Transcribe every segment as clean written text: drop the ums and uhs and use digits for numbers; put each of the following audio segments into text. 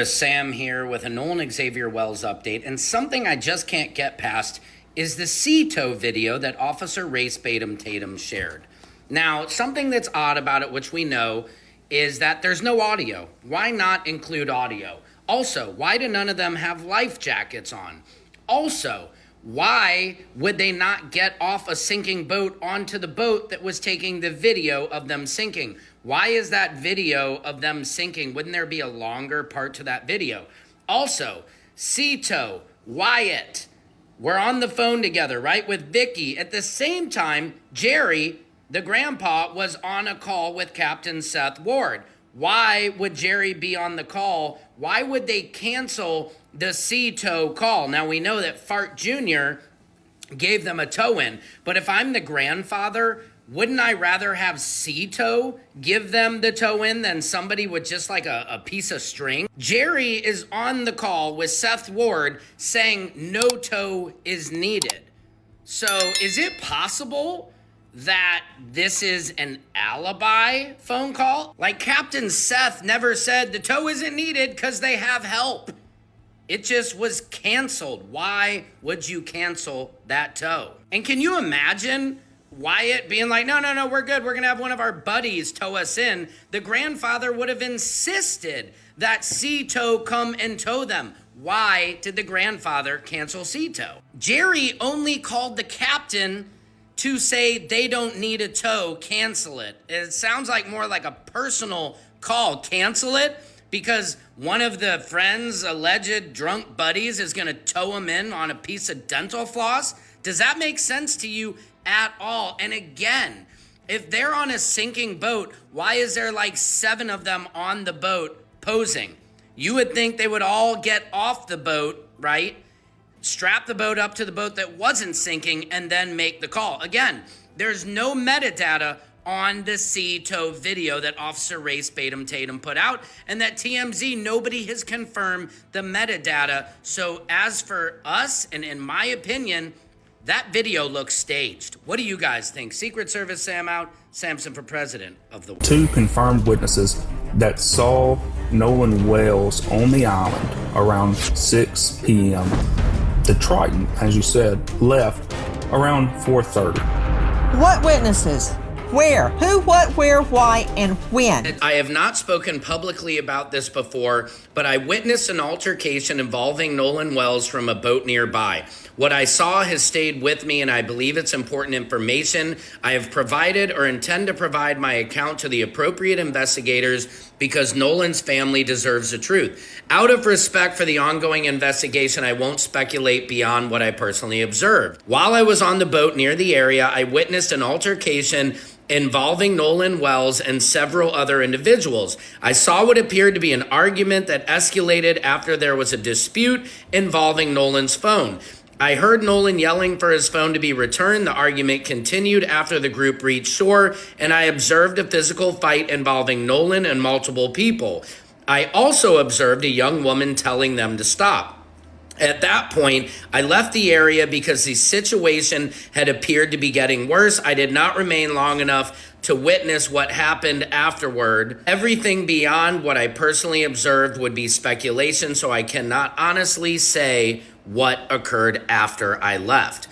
Sam here with a Nolan Wells update, and something I just can't get past is the CETO video that Officer Race Tatum shared. Now, something that's odd about it, which we know, is that there's no audio. Why not include audio? Also, why do none of them have life jackets on? Also, why would they not get off a sinking boat onto the boat that was taking the video of them sinking? Why is that video of them sinking? Wouldn't there be a longer part to that video? Also, CETO, Wyatt, we're on the phone together, right, with Vicky. At the same time, Jerry, the grandpa, was on a call with Captain Seth Ward. Why would Jerry be on the call? Why would they cancel the CETO call? Now, we know that Fart Jr. gave them a tow in, but if I'm the grandfather, wouldn't I rather have CETO give them the tow in than somebody with just like a piece of string? Jerry is on the call with Seth Ward saying no tow is needed. So is it possible that this is an alibi phone call? Like Captain Seth never said the tow isn't needed because they have help. It just was canceled. Why would you cancel that tow? And can you imagine Wyatt being like, no, we're good. We're going to have one of our buddies tow us in. The grandfather would have insisted that CETO come and tow them. Why did the grandfather cancel CETO? Jerry only called the captain to say they don't need a tow, cancel it. It sounds like more like a personal call, cancel it, because one of the friends' alleged drunk buddies is going to tow him in on a piece of dental floss. Does that make sense to you at all? And again, if they're on a sinking boat, why is there like 7 of them on the boat posing? You would think they would all get off the boat, right? Strap the boat up to the boat that wasn't sinking and then make the call. Again, there's no metadata on the CETO video that Officer Race Tatum put out, and that TMZ, nobody has confirmed the metadata. So as for us, and in my opinion, that video looks staged. What do you guys think? Secret Service Sam out, Samson for president of the world. 2 confirmed witnesses that saw Nolan Wells on the island around 6 p.m. The Triton, as you said, left around 4:30. What witnesses? Where? Who, what, where, why, and when? I have not spoken publicly about this before, but I witnessed an altercation involving Nolan Wells from a boat nearby. What I saw has stayed with me, and I believe it's important information. I have provided or intend to provide my account to the appropriate investigators because Nolan's family deserves the truth. Out of respect for the ongoing investigation, I won't speculate beyond what I personally observed. While I was on the boat near the area, I witnessed an altercation involving Nolan Wells and several other individuals. I saw what appeared to be an argument that escalated after there was a dispute involving Nolan's phone. I heard Nolan yelling for his phone to be returned. The argument continued after the group reached shore, and I observed a physical fight involving Nolan and multiple people. I also observed a young woman telling them to stop. At that point, I left the area because the situation had appeared to be getting worse. I did not remain long enough to witness what happened afterward. Everything beyond what I personally observed would be speculation, so I cannot honestly say what occurred after I left.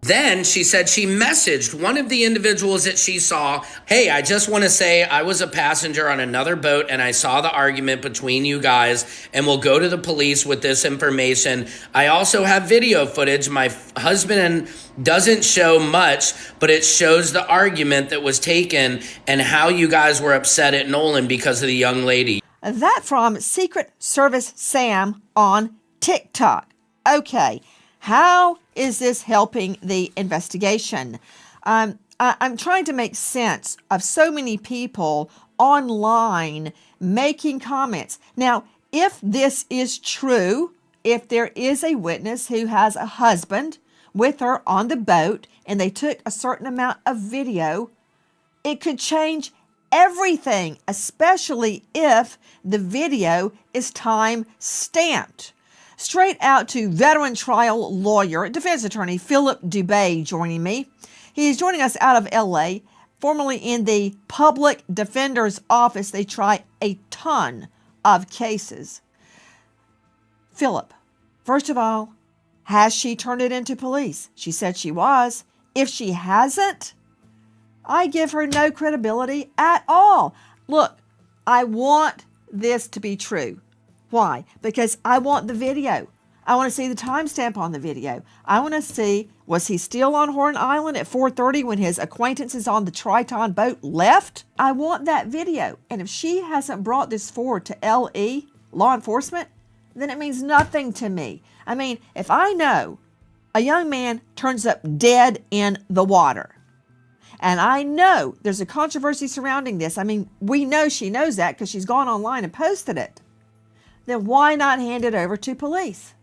Then she said she messaged one of the individuals that she saw, hey, I just want to say I was a passenger on another boat and I saw the argument between you guys and we'll go to the police with this information. I also have video footage. My husband doesn't show much, but it shows the argument that was taken and how you guys were upset at Nolan because of the young lady. That from Secret Service Sam on TikTok. Okay. How is this helping the investigation? I'm trying to make sense of so many people online making comments. Now, if this is true, if there is a witness who has a husband with her on the boat and they took a certain amount of video, it could change everything, especially if the video is time stamped. Straight out to veteran trial lawyer, defense attorney Philip Dubay joining me. He's joining us out of LA. Formerly in the public defender's office, they try a ton of cases. Philip, first of all, has she turned it into police? She said she was. If she hasn't, I give her no credibility at all. Look, I want this to be true. Why? Because I want the video. I want to see the timestamp on the video. I want to see, was he still on Horn Island at 4:30 when his acquaintances on the Triton boat left? I want that video. And if she hasn't brought this forward to LE, law enforcement, then it means nothing to me. I mean, if I know a young man turns up dead in the water, and I know there's a controversy surrounding this, I mean, we know she knows that because she's gone online and posted it, then why not hand it over to police?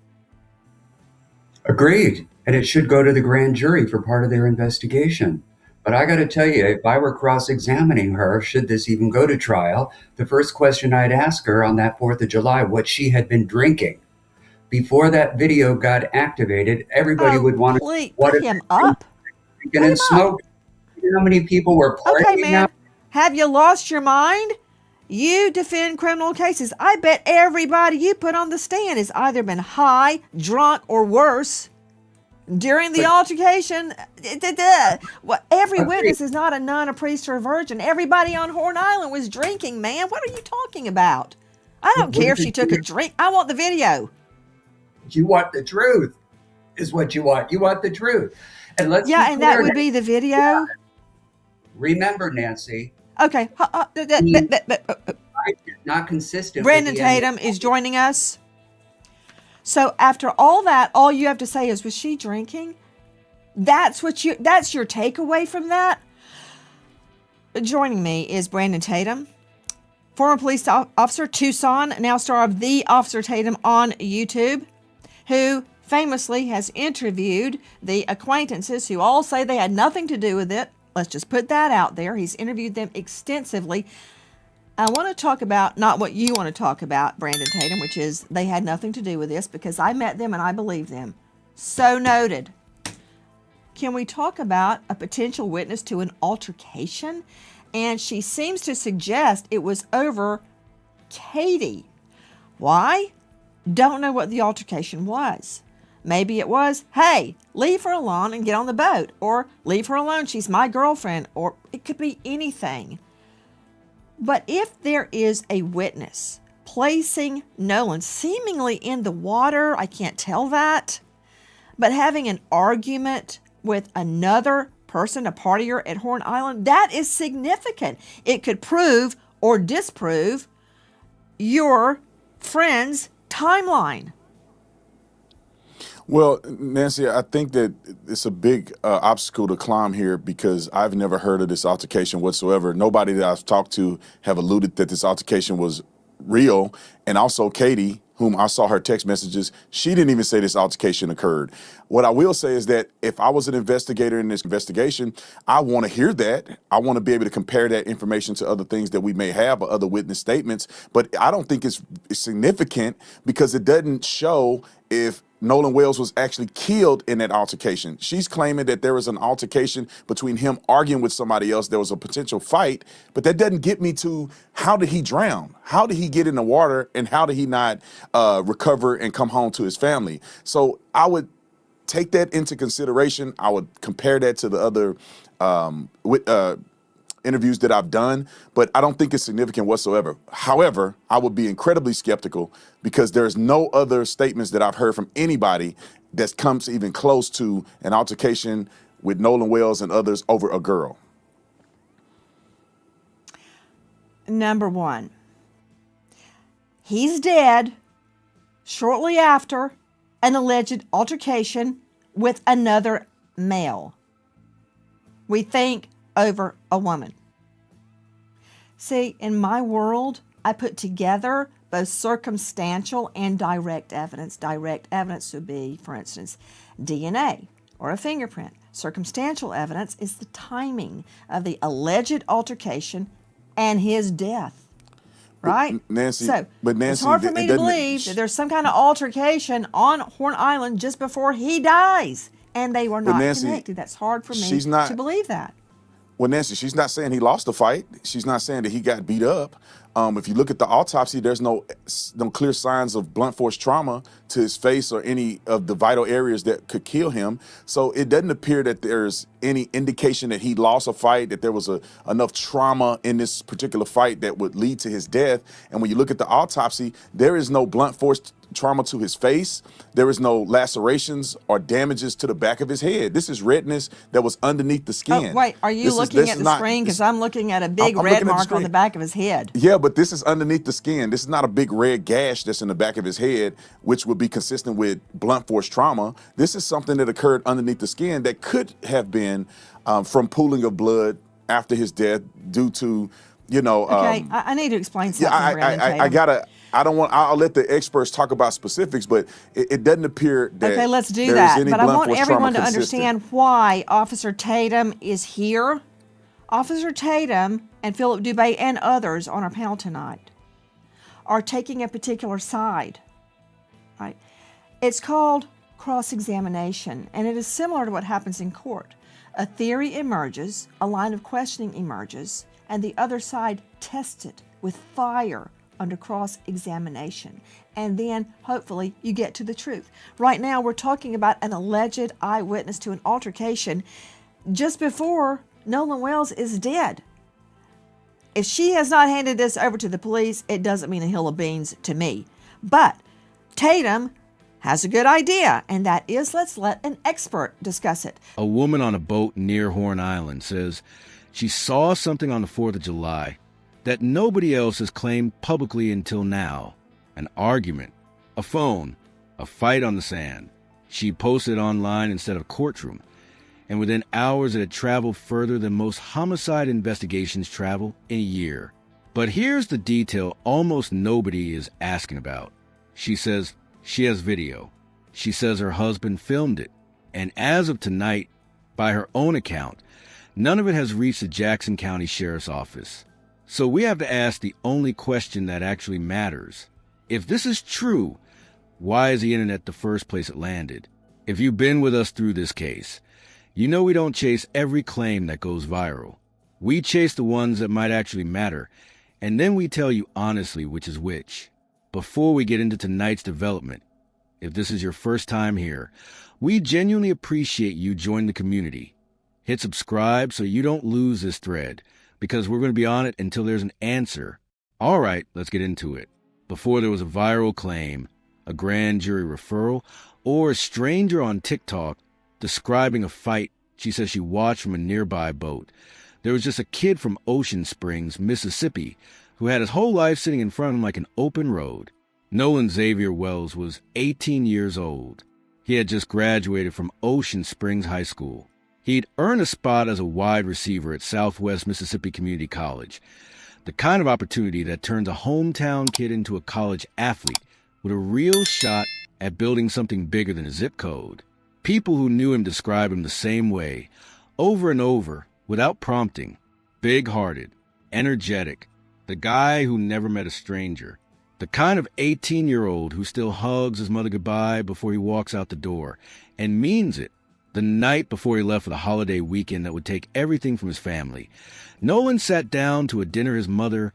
Agreed. And it should go to the grand jury for part of their investigation. But I got to tell you, if I were cross-examining her, should this even go to trial, the first question I'd ask her on that 4th of July, what she had been drinking. Before that video got activated, everybody would want to put him up. Drinking and smoking. You know how many people were partying? Okay, man. Have you lost your mind? You defend criminal cases. I bet everybody you put on the stand has either been high, drunk, or worse during the altercation. Every witness is not a nun, a priest, or a virgin. Everybody on Horn Island was drinking, man. What are you talking about? I don't care if she took a drink. I want the video. You want the truth, is what you want. You want the truth. And let's and that would be the video. Yeah. Remember, Nancy. Okay. Not consistent. Brandon Tatum is joining us. So after all that, all you have to say is, was she drinking? That's your takeaway from that? Joining me is Brandon Tatum, former police officer, Tucson, now star of The Officer Tatum on YouTube, who famously has interviewed the acquaintances who all say they had nothing to do with it. Let's just put that out there. He's interviewed them extensively. I want to talk about not what you want to talk about, Brandon Tatum, which is they had nothing to do with this, because I met them and I believe them. So noted. Can we talk about a potential witness to an altercation? And she seems to suggest it was over Katie. Why? Don't know what the altercation was. Maybe it was, hey, leave her alone and get on the boat. Or leave her alone, she's my girlfriend. Or it could be anything. But if there is a witness placing Nolan seemingly in the water, I can't tell that, but having an argument with another person, a partier at Horn Island, that is significant. It could prove or disprove your friend's timeline. Well, Nancy, I think that it's a big obstacle to climb here because I've never heard of this altercation whatsoever. Nobody that I've talked to have alluded that this altercation was real. And also Katie, whom I saw her text messages, she didn't even say this altercation occurred. What I will say is that if I was an investigator in this investigation, I want to hear that. I want to be able to compare that information to other things that we may have or other witness statements. But I don't think it's significant because it doesn't show if Nolan Wells was actually killed in that altercation. She's claiming that there was an altercation between him arguing with somebody else. There was a potential fight, but that doesn't get me to how did he drown? How did he get in the water? And how did he not recover and come home to his family? So I would take that into consideration. I would compare that to the other interviews that I've done, but I don't think it's significant whatsoever. However, I would be incredibly skeptical because there's no other statements that I've heard from anybody that comes even close to an altercation with Nolan Wells and others over a girl. Number one, he's dead shortly after an alleged altercation with another male. We think over a woman. See, in my world, I put together both circumstantial and direct evidence. Direct evidence would be, for instance, DNA or a fingerprint. Circumstantial evidence is the timing of the alleged altercation and his death. Right? Nancy, so Nancy, it's hard for me to believe that there's some kind of altercation on Horn Island just before he dies. And they were not connected. That's hard for me to believe that. Well, Nancy, she's not saying he lost the fight. She's not saying that he got beat up. If you look at the autopsy, there's no clear signs of blunt force trauma to his face or any of the vital areas that could kill him. So it doesn't appear that there's any indication that he lost a fight, that there was enough trauma in this particular fight that would lead to his death. And when you look at the autopsy, there is no blunt force trauma to his face. There is no lacerations or damages to the back of his head. This is redness that was underneath the skin. Oh, wait, are you looking at the screen? Because I'm looking at a big red mark on the back of his head. Yeah, but this is underneath the skin. This is not a big red gash that's in the back of his head, which would be consistent with blunt force trauma. This is something that occurred underneath the skin that could have been from pooling of blood after his death due to, Okay, I need to explain something. I'll let the experts talk about specifics, but it doesn't appear that okay, let's do there that. is any But I blunt want force everyone to trauma understand why Officer Tatum is here. Officer Tatum and Philip Dubé and others on our panel tonight are taking a particular side. Right? It's called cross-examination, and it is similar to what happens in court. A theory emerges, a line of questioning emerges, and the other side tests it with fire under cross-examination. And then, hopefully, you get to the truth. Right now, we're talking about an alleged eyewitness to an altercation just before Nolan Wells is dead. If she has not handed this over to the police, it doesn't mean a hill of beans to me. But Tatum has a good idea, and that is, let's let an expert discuss it. A woman on a boat near Horn Island says she saw something on the 4th of July that nobody else has claimed publicly until now. An argument, a phone, a fight on the sand. She posted online instead of courtroom, and within hours it had traveled further than most homicide investigations travel in a year. But here's the detail almost nobody is asking about. She says she has video. She says her husband filmed it, and as of tonight, by her own account, none of it has reached the Jackson County Sheriff's Office. So we have to ask the only question that actually matters. If this is true, why is the internet the first place it landed? If you've been with us through this case, you know we don't chase every claim that goes viral. We chase the ones that might actually matter, and then we tell you honestly which is which. Before we get into tonight's development, if this is your first time here, we genuinely appreciate you joining the community. Hit subscribe so you don't lose this thread, because we're going to be on it until there's an answer. All right, let's get into it. Before there was a viral claim, a grand jury referral, or a stranger on TikTok describing a fight she says she watched from a nearby boat, there was just a kid from Ocean Springs, Mississippi, who had his whole life sitting in front of him like an open road. Nolan Xavier Wells was 18 years old. He had just graduated from Ocean Springs High School. He'd earned a spot as a wide receiver at Southwest Mississippi Community College, the kind of opportunity that turns a hometown kid into a college athlete with a real shot at building something bigger than a zip code. People who knew him describe him the same way, over and over, without prompting. Big-hearted, energetic, the guy who never met a stranger, the kind of 18-year-old who still hugs his mother goodbye before he walks out the door, and means it. The night before he left for the holiday weekend that would take everything from his family, Nolan sat down to a dinner his mother,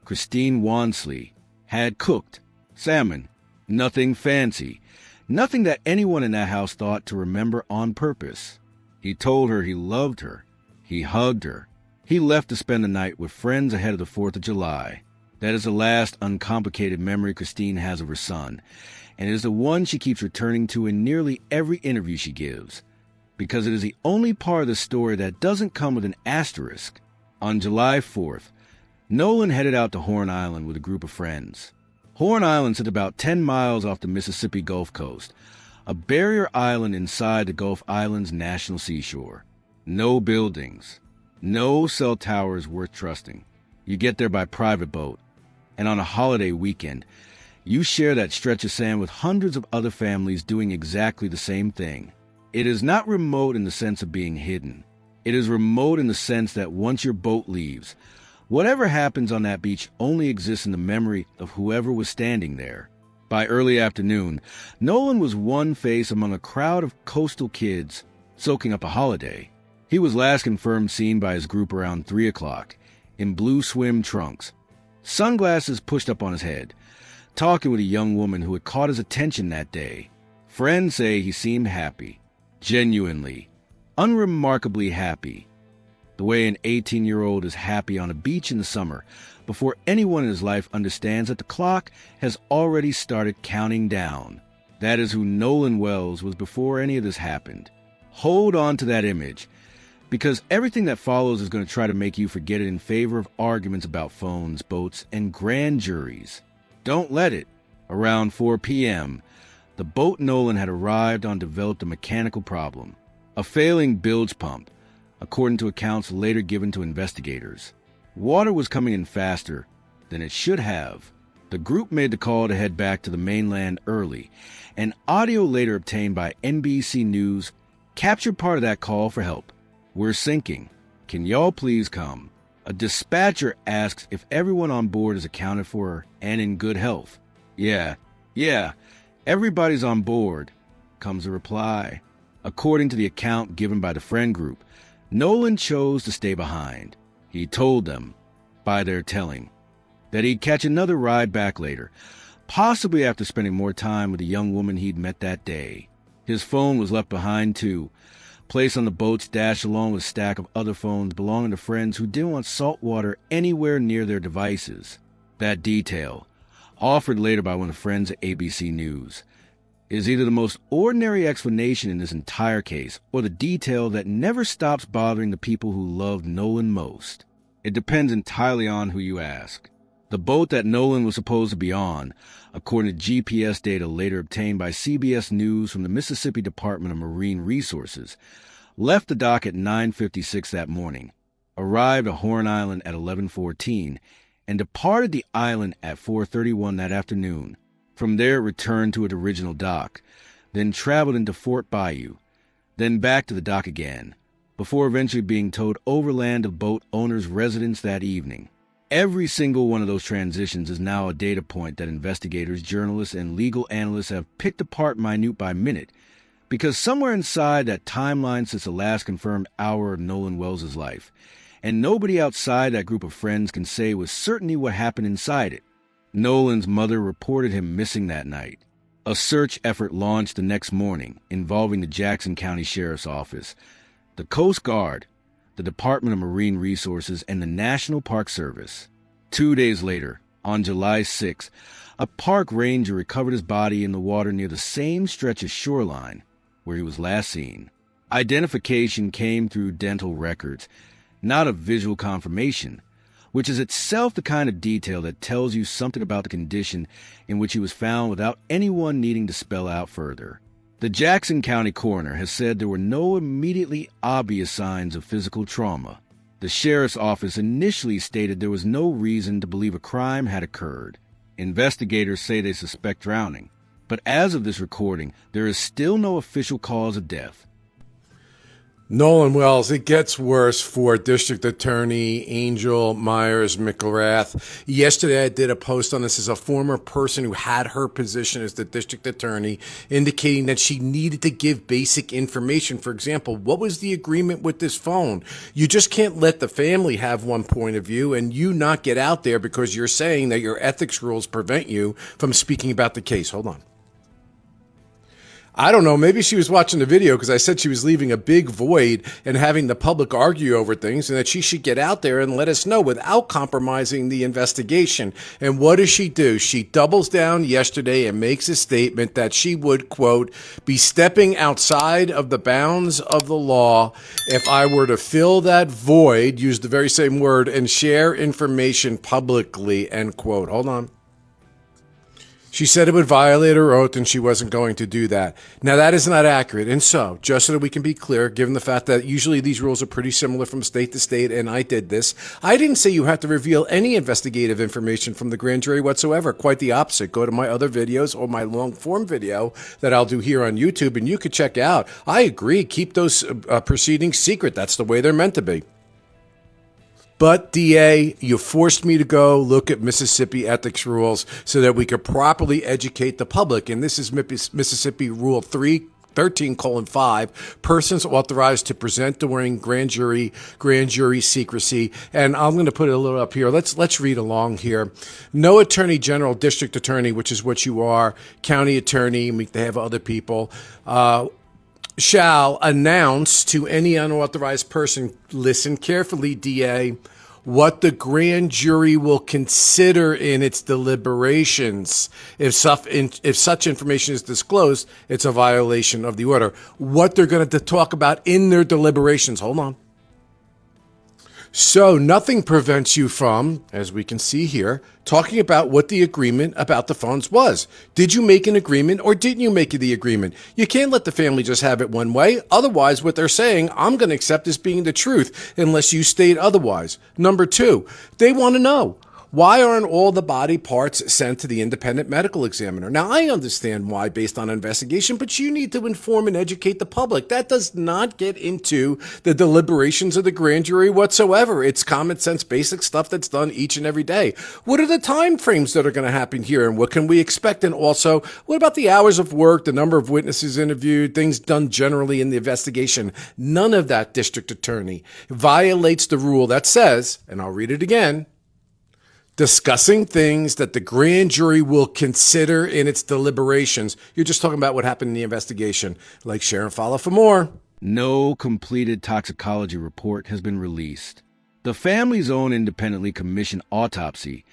Christine Wansley, had cooked. Salmon. Nothing fancy. Nothing that anyone in that house thought to remember on purpose. He told her he loved her. He hugged her. He left to spend the night with friends ahead of the 4th of July. That is the last uncomplicated memory Christine has of her son, and it is the one she keeps returning to in nearly every interview she gives, because it is the only part of the story that doesn't come with an asterisk. On July 4th, Nolan headed out to Horn Island with a group of friends. Horn Island sits about 10 miles off the Mississippi Gulf Coast, a barrier island inside the Gulf Islands National Seashore. No buildings, no cell towers worth trusting. You get there by private boat, and on a holiday weekend, you share that stretch of sand with hundreds of other families doing exactly the same thing. It is not remote in the sense of being hidden. It is remote in the sense that once your boat leaves, whatever happens on that beach only exists in the memory of whoever was standing there. By early afternoon, Nolan was one face among a crowd of coastal kids soaking up a holiday. He was last confirmed seen by his group around 3 o'clock in blue swim trunks, sunglasses pushed up on his head, talking with a young woman who had caught his attention that day. Friends say he seemed happy, genuinely, unremarkably happy, the way an 18-year-old is happy on a beach in the summer before anyone in his life understands that the clock has already started counting down. That is who Nolan Wells was before any of this happened. Hold on to that image, because everything that follows is going to try to make you forget it in favor of arguments about phones, boats, and grand juries. Don't let it. Around 4 p.m., the boat Nolan had arrived on developed a mechanical problem, a failing bilge pump, according to accounts later given to investigators. Water was coming in faster than it should have. The group made the call to head back to the mainland early, and audio later obtained by NBC News captured part of that call for help. "We're sinking. Can y'all please come?" A dispatcher asks if everyone on board is accounted for and in good health. Yeah, everybody's on board," comes a reply. According to the account given by the friend group, Nolan chose to stay behind. He told them, by their telling, that he'd catch another ride back later, possibly after spending more time with the young woman he'd met that day. His phone was left behind too, placed on the boat's dash along with a stack of other phones belonging to friends who didn't want salt water anywhere near their devices. That detail, offered later by one of the friends at ABC News, is either the most ordinary explanation in this entire case or the detail that never stops bothering the people who loved Nolan most. It depends entirely on who you ask. The boat that Nolan was supposed to be on, according to GPS data later obtained by CBS News from the Mississippi Department of Marine Resources, left the dock at 9:56 that morning, arrived at Horn Island at 11:14, and departed the island at 4:31 that afternoon. From there, it returned to its original dock, then traveled into Fort Bayou, then back to the dock again, before eventually being towed overland to the boat owner's residence that evening. Every single one of those transitions is now a data point that investigators, journalists, and legal analysts have picked apart minute by minute, because somewhere inside that timeline sits the last confirmed hour of Nolan Wells' life, and nobody outside that group of friends can say with certainty what happened inside it. Nolan's mother reported him missing that night. A search effort launched the next morning involving the Jackson County Sheriff's Office, the Coast Guard, the Department of Marine Resources, and the National Park Service. 2 days later, on July 6, a park ranger recovered his body in the water near the same stretch of shoreline where he was last seen. Identification came through dental records, not a visual confirmation, which is itself the kind of detail that tells you something about the condition in which he was found without anyone needing to spell out further. The Jackson County coroner has said there were no immediately obvious signs of physical trauma. The sheriff's office initially stated there was no reason to believe a crime had occurred. Investigators say they suspect drowning, but as of this recording, there is still no official cause of death. Nolan Wells, it gets worse for District Attorney Angel Myers McGrath. Yesterday, I did a post on this as a former person who had her position as the district attorney, indicating that she needed to give basic information. For example, what was the agreement with this phone? You just can't let the family have one point of view and you not get out there because you're saying that your ethics rules prevent you from speaking about the case. Hold on. I don't know. Maybe she was watching the video because I said she was leaving a big void and having the public argue over things, and that she should get out there and let us know without compromising the investigation. And what does she do? She doubles down yesterday and makes a statement that she would, quote, be stepping outside of the bounds of the law if I were to fill that void, use the very same word, and share information publicly, end quote. Hold on. She said it would violate her oath and she wasn't going to do that. Now, that is not accurate. And so, just so that we can be clear, given the fact that usually these rules are pretty similar from state to state, and I did this, I didn't say you have to reveal any investigative information from the grand jury whatsoever. Quite the opposite. Go to my other videos or my long-form video that I'll do here on YouTube, and you could check out. I agree. Keep those proceedings secret. That's the way they're meant to be. But, DA, you forced me to go look at Mississippi ethics rules so that we could properly educate the public. And this is Mississippi Rule 3, 13:5, persons authorized to present during grand jury secrecy. And I'm going to put it a little up here. Let's read along here. No attorney general, district attorney, which is what you are, county attorney, they have other people, shall announce to any unauthorized person, listen carefully, DA, what the grand jury will consider in its deliberations. If such information is disclosed, it's a violation of the order. What they're going to talk about in their deliberations. Hold on. So nothing prevents you from, as we can see here, talking about what the agreement about the funds was. Did you make an agreement or didn't you make the agreement? You can't let the family just have it one way. Otherwise, what they're saying, I'm going to accept as being the truth unless you state otherwise. Number 2, they want to know, why aren't all the body parts sent to the independent medical examiner? Now, I understand why based on investigation, but you need to inform and educate the public. That does not get into the deliberations of the grand jury whatsoever. It's common sense, basic stuff that's done each and every day. What are the time frames that are going to happen here, and what can we expect? And also, what about the hours of work, the number of witnesses interviewed, things done generally in the investigation? None of that, district attorney, violates the rule that says, and I'll read it again, discussing things that the grand jury will consider in its deliberations. You're just talking about what happened in the investigation. Like, share, and follow for more. No completed toxicology report has been released. The family's own independently commissioned autopsy,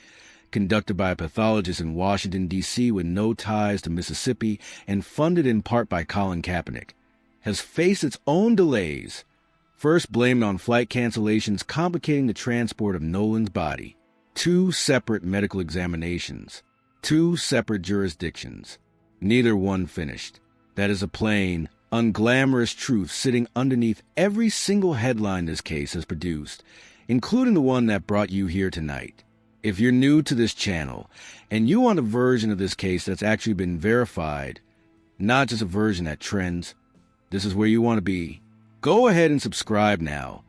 conducted by a pathologist in Washington, D.C. with no ties to Mississippi and funded in part by Colin Kaepernick, has faced its own delays, first blamed on flight cancellations complicating the transport of Nolan's body. 2 separate medical examinations, 2 separate jurisdictions, neither one finished. That is a plain, unglamorous truth sitting underneath every single headline this case has produced, including the one that brought you here tonight. If you're new to this channel and you want a version of this case that's actually been verified, not just a version that trends, this is where you want to be. Go ahead and subscribe now,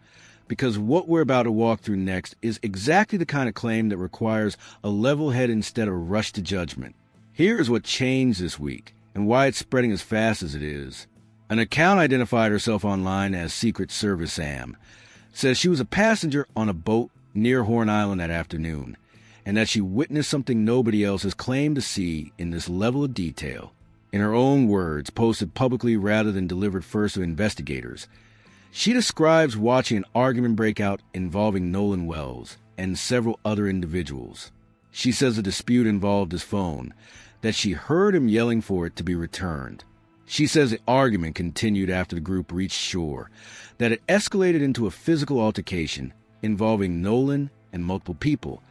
because what we're about to walk through next is exactly the kind of claim that requires a level head instead of a rush to judgment. Here is what changed this week and why it's spreading as fast as it is. An account identified herself online as Secret Service Sam says she was a passenger on a boat near Horn Island that afternoon, and that she witnessed something nobody else has claimed to see in this level of detail. In her own words, posted publicly rather than delivered first to investigators, she describes watching an argument break out involving Nolan Wells and several other individuals. She says the dispute involved his phone, that she heard him yelling for it to be returned. She says the argument continued after the group reached shore, that it escalated into a physical altercation involving Nolan and multiple people,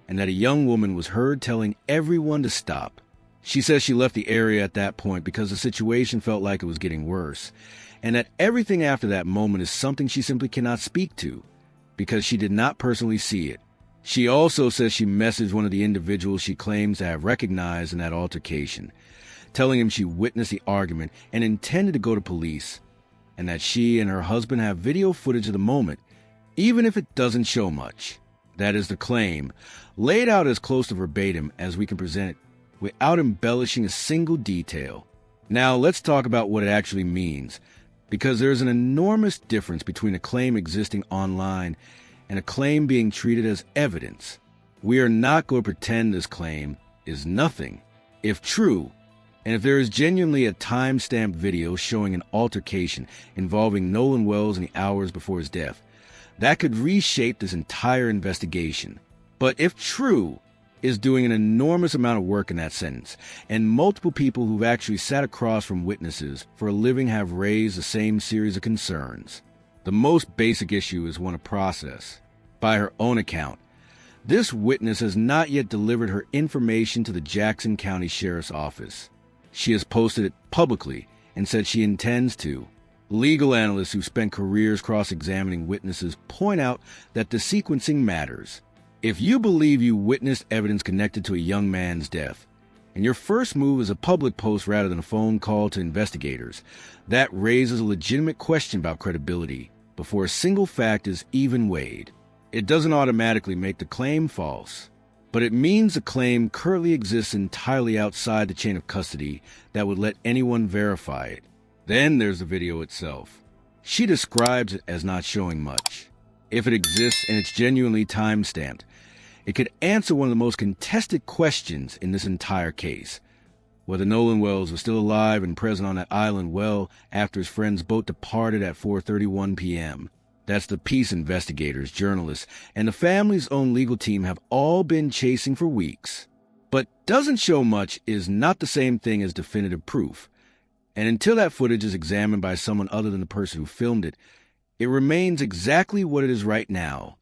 and that a young woman was heard telling everyone to stop. She says she left the area at that point because the situation felt like it was getting worse, and that everything after that moment is something she simply cannot speak to, because she did not personally see it. She also says she messaged one of the individuals she claims to have recognized in that altercation, telling him she witnessed the argument and intended to go to police, and that she and her husband have video footage of the moment, even if it doesn't show much. That is the claim, laid out as close to verbatim as we can present it, without embellishing a single detail. Now let's talk about what it actually means, because there is an enormous difference between a claim existing online and a claim being treated as evidence. We are not going to pretend this claim is nothing. If true, and if there is genuinely a time-stamped video showing an altercation involving Nolan Wells in the hours before his death, that could reshape this entire investigation. But if true, is doing an enormous amount of work in that sentence, and multiple people who've actually sat across from witnesses for a living have raised the same series of concerns. The most basic issue is one of process. By her own account, this witness has not yet delivered her information to the Jackson County Sheriff's Office. She has posted it publicly and said she intends to. Legal analysts who spent careers cross-examining witnesses point out that the sequencing matters. If you believe you witnessed evidence connected to a young man's death, and your first move is a public post rather than a phone call to investigators, that raises a legitimate question about credibility before a single fact is even weighed. It doesn't automatically make the claim false, but it means the claim currently exists entirely outside the chain of custody that would let anyone verify it. Then there's the video itself. She describes it as not showing much. If it exists and it's genuinely time-stamped, it could answer one of the most contested questions in this entire case. Whether Nolan Wells was still alive and present on that island well after his friend's boat departed at 4:31 p.m. That's the peace investigators, journalists, and the family's own legal team have all been chasing for weeks. But doesn't show much is not the same thing as definitive proof. And until that footage is examined by someone other than the person who filmed it, it remains exactly what it is right now.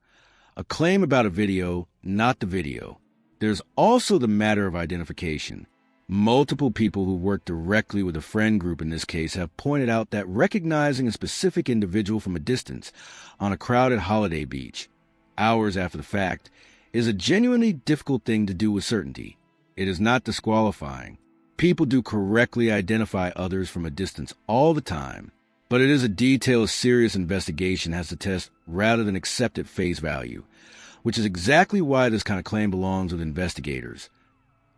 A claim about a video, not the video. There's also the matter of identification. Multiple people who work directly with a friend group in this case have pointed out that recognizing a specific individual from a distance on a crowded holiday beach, hours after the fact, is a genuinely difficult thing to do with certainty. It is not disqualifying. People do correctly identify others from a distance all the time, but it is a detail a serious investigation has to test rather than accept at face value, which is exactly why this kind of claim belongs with investigators.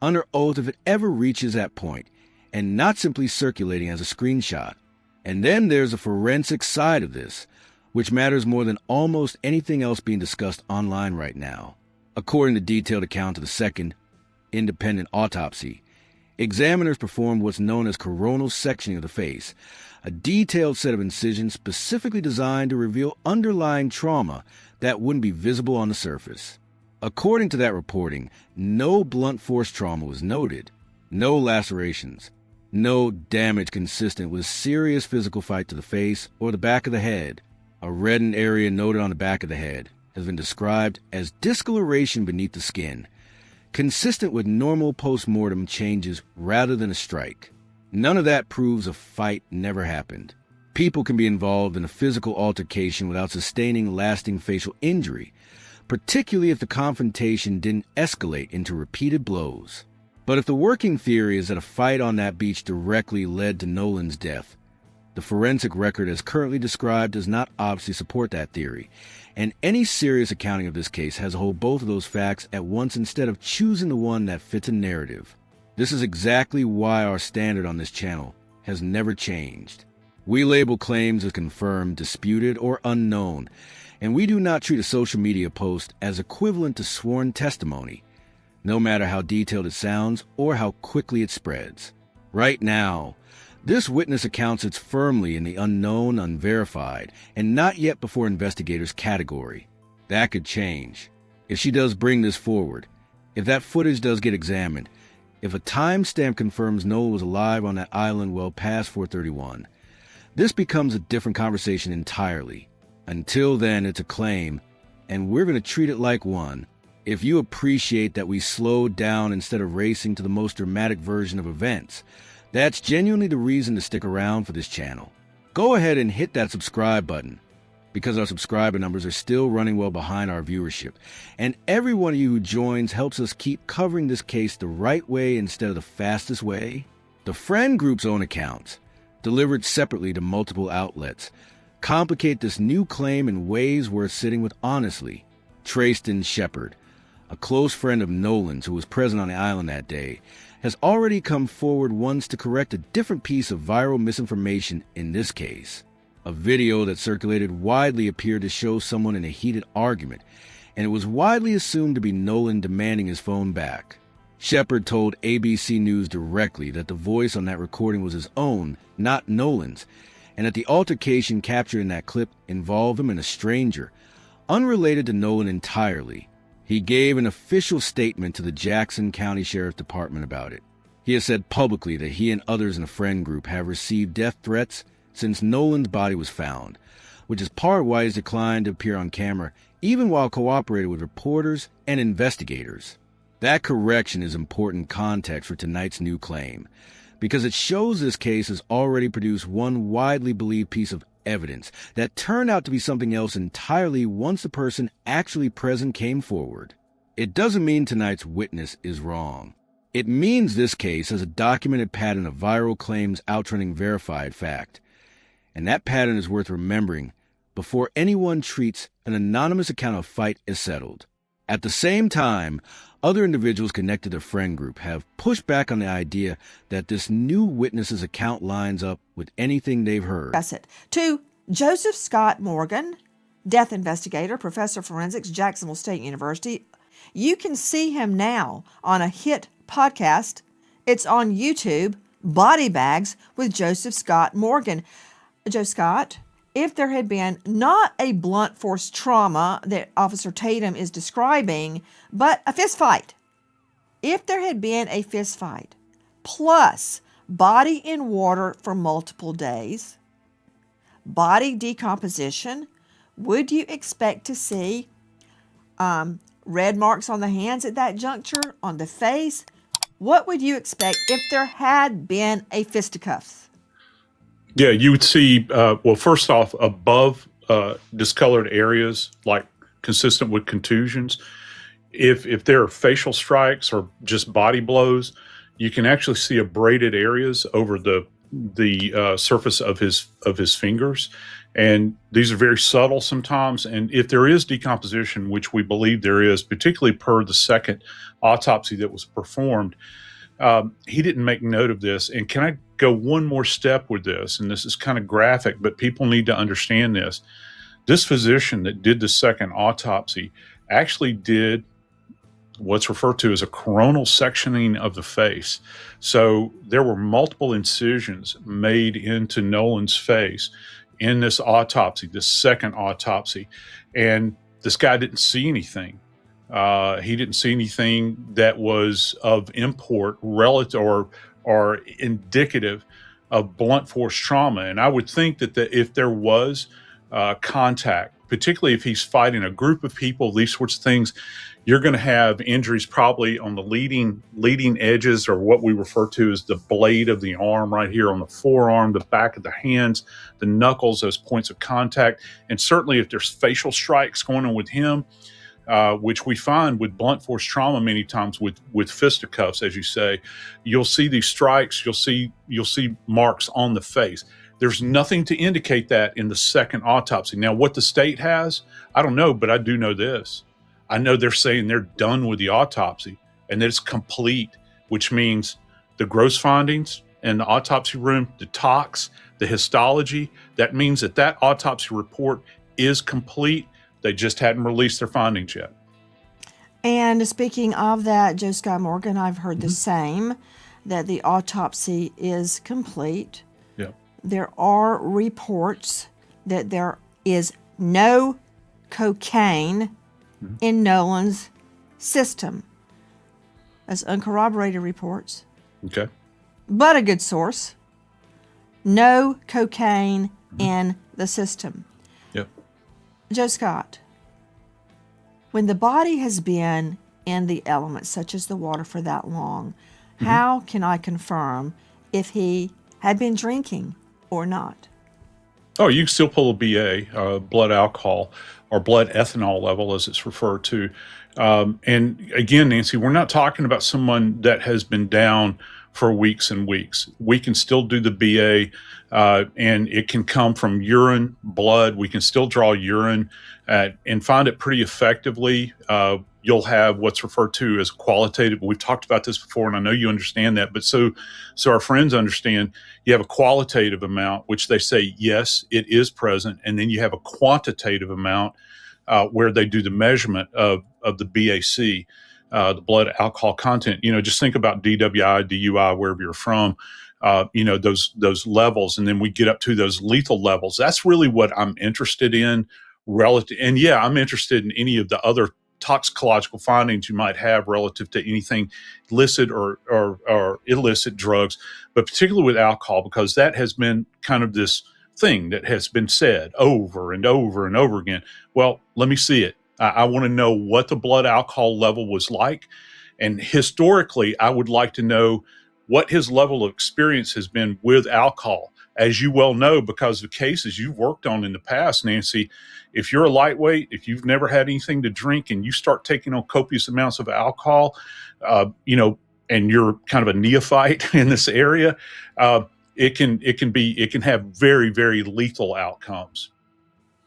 Under oath if it ever reaches that point, and not simply circulating as a screenshot. And then there's a forensic side of this, which matters more than almost anything else being discussed online right now. According to detailed account of the second independent autopsy, examiners performed what's known as coronal sectioning of the face, a detailed set of incisions specifically designed to reveal underlying trauma that wouldn't be visible on the surface. According to that reporting, no blunt force trauma was noted, no lacerations, no damage consistent with a serious physical fight to the face or the back of the head. A reddened area noted on the back of the head has been described as discoloration beneath the skin, consistent with normal post-mortem changes rather than a strike. None of that proves a fight never happened. People can be involved in a physical altercation without sustaining lasting facial injury, particularly if the confrontation didn't escalate into repeated blows. But if the working theory is that a fight on that beach directly led to Nolan's death, the forensic record as currently described does not obviously support that theory, and any serious accounting of this case has to hold both of those facts at once instead of choosing the one that fits a narrative. This is exactly why our standard on this channel has never changed. We label claims as confirmed, disputed, or unknown, and we do not treat a social media post as equivalent to sworn testimony, no matter how detailed it sounds or how quickly it spreads. Right now, this witness account sits firmly in the unknown, unverified, and not yet before investigators category. That could change. If she does bring this forward, if that footage does get examined, if a timestamp confirms Nolan was alive on that island well past 4:31, this becomes a different conversation entirely. Until then, it's a claim, and we're going to treat it like one. If you appreciate that we slowed down instead of racing to the most dramatic version of events, that's genuinely the reason to stick around for this channel. Go ahead and hit that subscribe button, because our subscriber numbers are still running well behind our viewership, and every one of you who joins helps us keep covering this case the right way instead of the fastest way. The friend group's own accounts, delivered separately to multiple outlets, complicate this new claim in ways worth sitting with honestly. Trayston Shepard, a close friend of Nolan's who was present on the island that day, has already come forward once to correct a different piece of viral misinformation in this case. A video that circulated widely appeared to show someone in a heated argument, and it was widely assumed to be Nolan demanding his phone back. Shepard told ABC News directly that the voice on that recording was his own, not Nolan's, and that the altercation captured in that clip involved him and a stranger, unrelated to Nolan entirely. He gave an official statement to the Jackson County Sheriff's Department about it. He has said publicly that he and others in a friend group have received death threats since Nolan's body was found, which is part of why he's declined to appear on camera, even while cooperating with reporters and investigators. That correction is important context for tonight's new claim, because it shows this case has already produced one widely believed piece of evidence that turned out to be something else entirely once the person actually present came forward. It doesn't mean tonight's witness is wrong. It means this case has a documented pattern of viral claims outrunning verified fact. And that pattern is worth remembering before anyone treats an anonymous account of fight as settled. At the same time, Other individuals connected to the friend group have pushed back on the idea that this new witness's account lines up with anything they've heard. Discuss it. To Joseph Scott Morgan, death investigator, professor of forensics, Jacksonville State University. You can see him now on a hit podcast. It's on YouTube, Body Bags with Joseph Scott Morgan. Joe Scott, if there had been not a blunt force trauma that Officer Tatum is describing, but a fist fight, if there had been a fist fight, plus body in water for multiple days, body decomposition, would you expect to see red marks on the hands at that juncture, on the face? What would you expect if there had been a fisticuffs? Yeah, you would see, well, first off, above discolored areas, like consistent with contusions. If there are facial strikes or just body blows, you can actually see abraded areas over the surface of his fingers. And these are very subtle sometimes. And if there is decomposition, which we believe there is, particularly per the second autopsy that was performed, he didn't make note of this. And can I go one more step with this? And this is kind of graphic, but people need to understand this. This physician that did the second autopsy actually did what's referred to as a coronal sectioning of the face. So there were multiple incisions made into Nolan's face in this autopsy, this second autopsy. And this guy didn't see anything. He didn't see anything that was of import relative or indicative of blunt force trauma. And I would think that if there was contact, particularly if he's fighting a group of people, these sorts of things, you're going to have injuries probably on the leading edges, or what we refer to as the blade of the arm right here on the forearm, the back of the hands, the knuckles, those points of contact. And certainly if there's facial strikes going on with him, which we find with blunt force trauma many times with fisticuffs, as you say, you'll see these strikes, you'll see marks on the face. There's nothing to indicate that in the second autopsy. Now, what the state has, I don't know, but I do know this. I know they're saying they're done with the autopsy and that it's complete, which means the gross findings in the autopsy room, the tox, the histology, that means that autopsy report is complete. They just hadn't released their findings yet. And speaking of that, Joe Scott Morgan, I've heard the same, that the autopsy is complete. Yeah. There are reports that there is no cocaine in Nolan's system. That's uncorroborated reports. Okay. But a good source. No cocaine in the system. Yep. Joe Scott, when the body has been in the elements, such as the water, for that long, how can I confirm if he had been drinking or not? Oh, you can still pull a BA, blood alcohol, or blood ethanol level, as it's referred to. And again, Nancy, we're not talking about someone that has been down for weeks and weeks. We can still do the BA, and it can come from urine, blood. We can still draw urine and find it pretty effectively. You'll have what's referred to as qualitative. We've talked about this before, and I know you understand that. But so our friends understand, you have a qualitative amount, which they say, yes, it is present. And then you have a quantitative amount where they do the measurement of the BAC, the blood alcohol content. Just think about DWI, DUI, wherever you're from, those levels. And then we get up to those lethal levels. That's really what I'm interested in relative. And yeah, I'm interested in any of the other toxicological findings you might have relative to anything illicit or illicit drugs, but particularly with alcohol, because that has been kind of this thing that has been said over and over and over again. Well, let me see it. I want to know what the blood alcohol level was like. And historically, I would like to know what his level of experience has been with alcohol. As you well know, because of cases you've worked on in the past, Nancy, if you're a lightweight, if you've never had anything to drink and you start taking on copious amounts of alcohol, and you're kind of a neophyte in this area, it can have very, very lethal outcomes.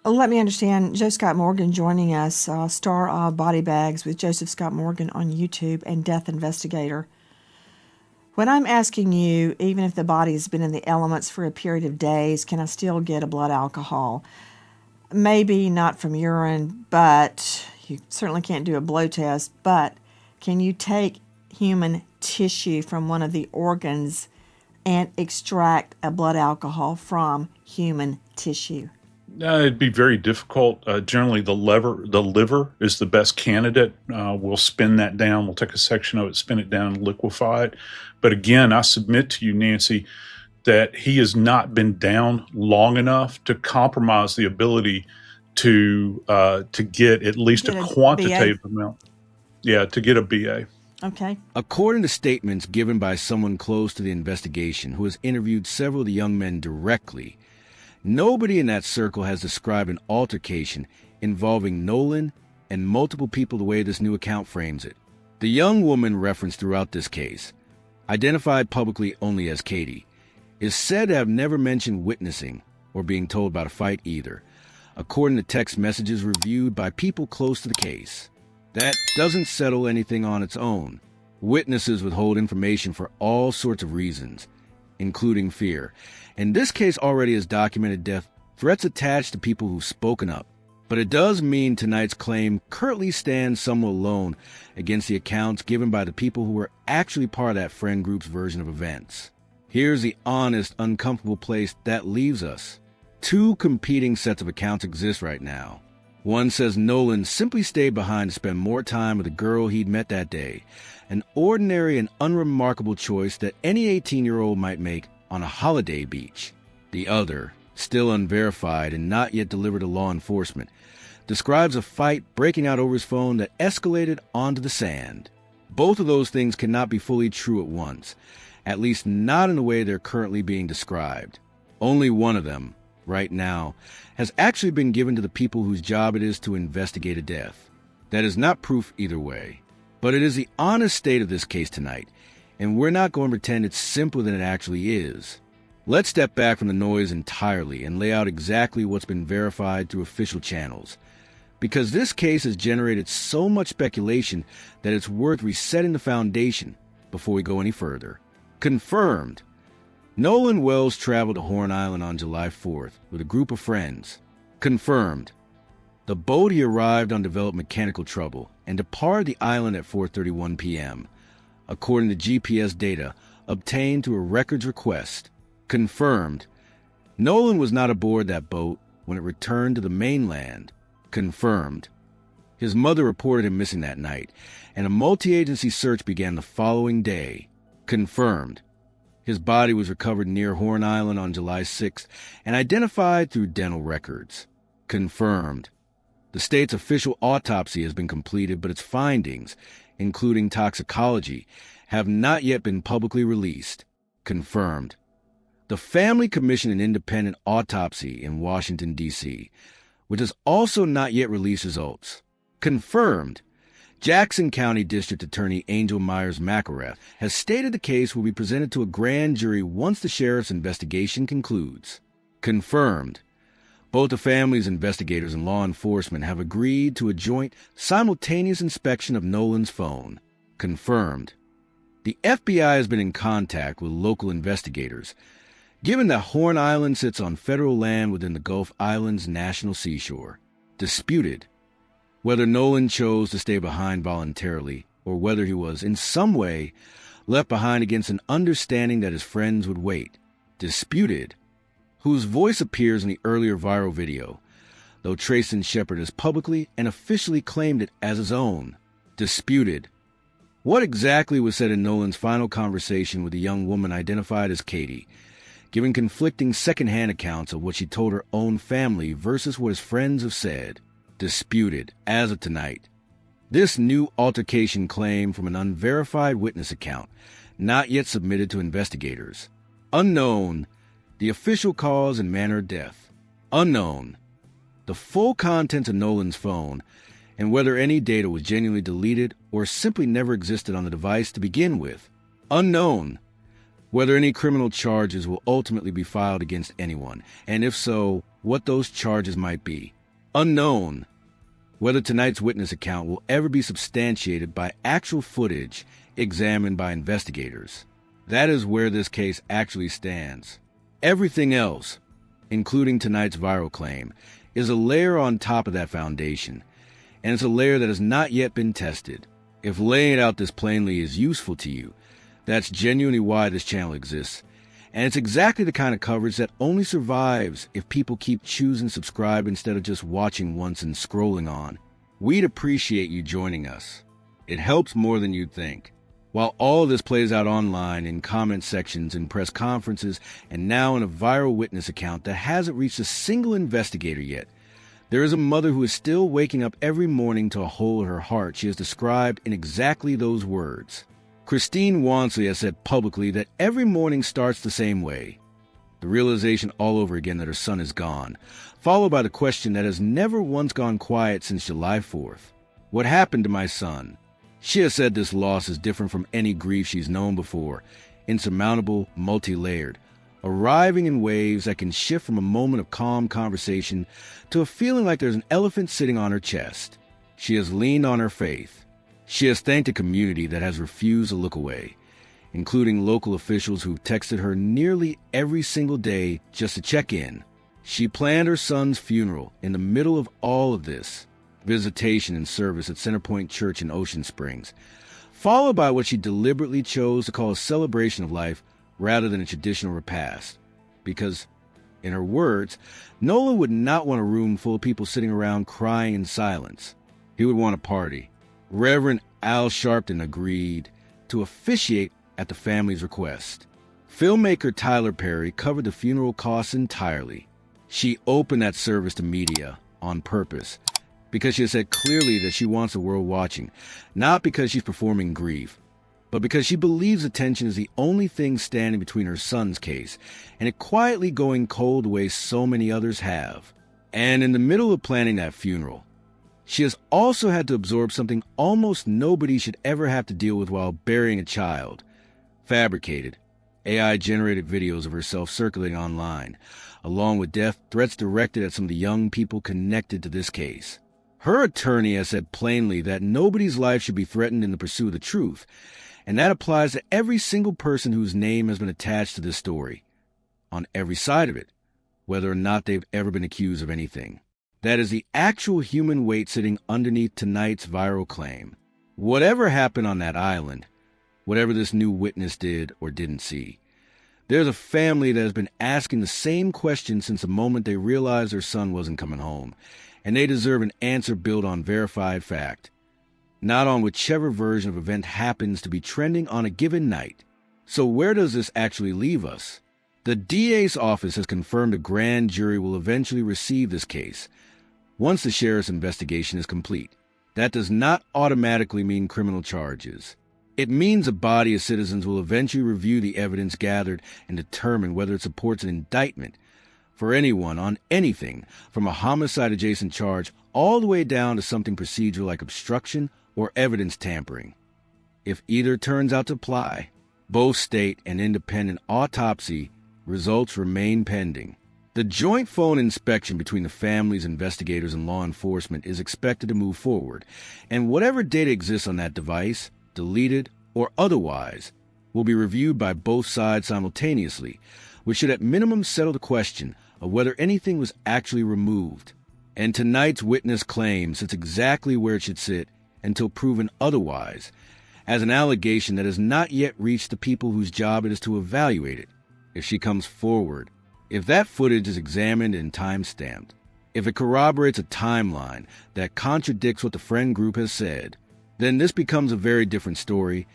Let me understand. Joe Scott Morgan joining us, star of Body Bags with Joseph Scott Morgan on YouTube and Death Investigator. When I'm asking you, even if the body has been in the elements for a period of days, can I still get a blood alcohol? Maybe not from urine, but you certainly can't do a blood test, but can you take human tissue from one of the organs and extract a blood alcohol from human tissue? It'd be very difficult. Generally, the liver is the best candidate. We'll spin that down. We'll take a section of it, spin it down, and liquefy it. But again, I submit to you, Nancy, that he has not been down long enough to compromise the ability to get at least Get a a quantitative amount. Yeah, to get a BA. Okay. According to statements given by someone close to the investigation who has interviewed several of the young men directly, nobody in that circle has described an altercation involving Nolan and multiple people the way this new account frames it. The young woman referenced throughout this case, identified publicly only as Katie, is said to have never mentioned witnessing or being told about a fight either, according to text messages reviewed by people close to the case. That doesn't settle anything on its own. Witnesses withhold information for all sorts of reasons, including fear. In this case already has documented death, threats attached to people who've spoken up. But it does mean tonight's claim currently stands somewhat alone against the accounts given by the people who were actually part of that friend group's version of events. Here's the honest, uncomfortable place that leaves us. Two competing sets of accounts exist right now. One says Nolan simply stayed behind to spend more time with the girl he'd met that day, an ordinary and unremarkable choice that any 18-year-old might make on a holiday beach. The other, still unverified and not yet delivered to law enforcement, describes a fight breaking out over his phone that escalated onto the sand. Both of those things cannot be fully true at once, at least not in the way they're currently being described. Only one of them, right now, has actually been given to the people whose job it is to investigate a death. That is not proof either way, but it is the honest state of this case tonight, and we're not going to pretend it's simpler than it actually is. Let's step back from the noise entirely and lay out exactly what's been verified through official channels, because this case has generated so much speculation that it's worth resetting the foundation before we go any further. Confirmed. Nolan Wells traveled to Horn Island on July 4th with a group of friends. Confirmed. The boat he arrived on developed mechanical trouble and departed the island at 4:31 p.m., according to GPS data obtained through a records request. Confirmed. Nolan was not aboard that boat when it returned to the mainland. Confirmed. His mother reported him missing that night, and a multi-agency search began the following day. Confirmed. His body was recovered near Horn Island on July 6th and identified through dental records. Confirmed. The state's official autopsy has been completed, but its findings, including toxicology, have not yet been publicly released. Confirmed. The family commissioned an independent autopsy in Washington, D.C., which has also not yet released results. Confirmed. Jackson County District Attorney Angel Myers-McElrath has stated the case will be presented to a grand jury once the sheriff's investigation concludes. Confirmed. Both the family's investigators and law enforcement have agreed to a joint, simultaneous inspection of Nolan's phone. Confirmed. The FBI has been in contact with local investigators, given that Horn Island sits on federal land within the Gulf Islands National Seashore. Disputed. Whether Nolan chose to stay behind voluntarily, or whether he was, in some way, left behind against an understanding that his friends would wait. Disputed. Whose voice appears in the earlier viral video, though Trayson Shepard has publicly and officially claimed it as his own. Disputed. What exactly was said in Nolan's final conversation with a young woman identified as Katie, giving conflicting second-hand accounts of what she told her own family versus what his friends have said? Disputed, as of tonight. This new altercation claim from an unverified witness account, not yet submitted to investigators. Unknown, the official cause and manner of death. Unknown, the full contents of Nolan's phone, and whether any data was genuinely deleted or simply never existed on the device to begin with. Unknown, whether any criminal charges will ultimately be filed against anyone, and if so, what those charges might be. Unknown, whether tonight's witness account will ever be substantiated by actual footage examined by investigators. That is where this case actually stands. Everything else, including tonight's viral claim, is a layer on top of that foundation, and it's a layer that has not yet been tested. If laying it out this plainly is useful to you, that's genuinely why this channel exists. And it's exactly the kind of coverage that only survives if people keep choosing subscribe instead of just watching once and scrolling on. We'd appreciate you joining us. It helps more than you'd think. While all of this plays out online in comment sections and press conferences and now in a viral witness account that hasn't reached a single investigator yet, there is a mother who is still waking up every morning to a hole in her heart she has described in exactly those words. Christine Wansley has said publicly that every morning starts the same way. The realization all over again that her son is gone, followed by the question that has never once gone quiet since July 4th. What happened to my son? She has said this loss is different from any grief she's known before, insurmountable, multi-layered, arriving in waves that can shift from a moment of calm conversation to a feeling like there's an elephant sitting on her chest. She has leaned on her faith. She has thanked a community that has refused to look away, including local officials who've texted her nearly every single day just to check in. She planned her son's funeral in the middle of all of this, visitation and service at Centerpoint Church in Ocean Springs, followed by what she deliberately chose to call a celebration of life rather than a traditional repast. Because, in her words, Nolan would not want a room full of people sitting around crying in silence. He would want a party. Reverend Al Sharpton agreed to officiate at the family's request. Filmmaker Tyler Perry covered the funeral costs entirely. She opened that service to media on purpose because she has said clearly that she wants the world watching, not because she's performing grief, but because she believes attention is the only thing standing between her son's case and it quietly going cold the way so many others have. And in the middle of planning that funeral, she has also had to absorb something almost nobody should ever have to deal with while burying a child. Fabricated, AI-generated videos of herself circulating online, along with death threats directed at some of the young people connected to this case. Her attorney has said plainly that nobody's life should be threatened in the pursuit of the truth, and that applies to every single person whose name has been attached to this story, on every side of it, whether or not they've ever been accused of anything. That is the actual human weight sitting underneath tonight's viral claim. Whatever happened on that island, whatever this new witness did or didn't see, there's a family that has been asking the same question since the moment they realized their son wasn't coming home, and they deserve an answer built on verified fact, not on whichever version of event happens to be trending on a given night. So where does this actually leave us? The DA's office has confirmed a grand jury will eventually receive this case once the sheriff's investigation is complete. That does not automatically mean criminal charges. It means a body of citizens will eventually review the evidence gathered and determine whether it supports an indictment for anyone on anything from a homicide-adjacent charge all the way down to something procedural like obstruction or evidence tampering. If either turns out to apply, both state and independent autopsy results remain pending. The joint phone inspection between the family's investigators and law enforcement is expected to move forward, and whatever data exists on that device, deleted or otherwise, will be reviewed by both sides simultaneously, which should at minimum settle the question of whether anything was actually removed. And tonight's witness claim sits exactly where it should sit until proven otherwise, as an allegation that has not yet reached the people whose job it is to evaluate it. If she comes forward, if that footage is examined and time-stamped, if it corroborates a timeline that contradicts what the friend group has said, then this becomes a very different story,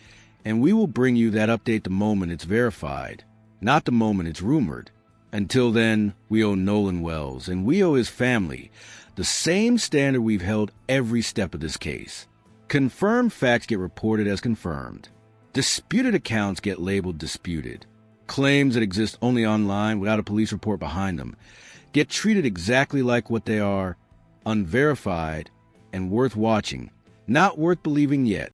and we will bring you that update the moment it's verified, not the moment it's rumored. Until then, we owe Nolan Wells, and we owe his family, the same standard we've held every step of this case. Confirmed facts get reported as confirmed. Disputed accounts get labeled disputed. Claims that exist only online without a police report behind them get treated exactly like what they are, unverified and worth watching, not worth believing yet.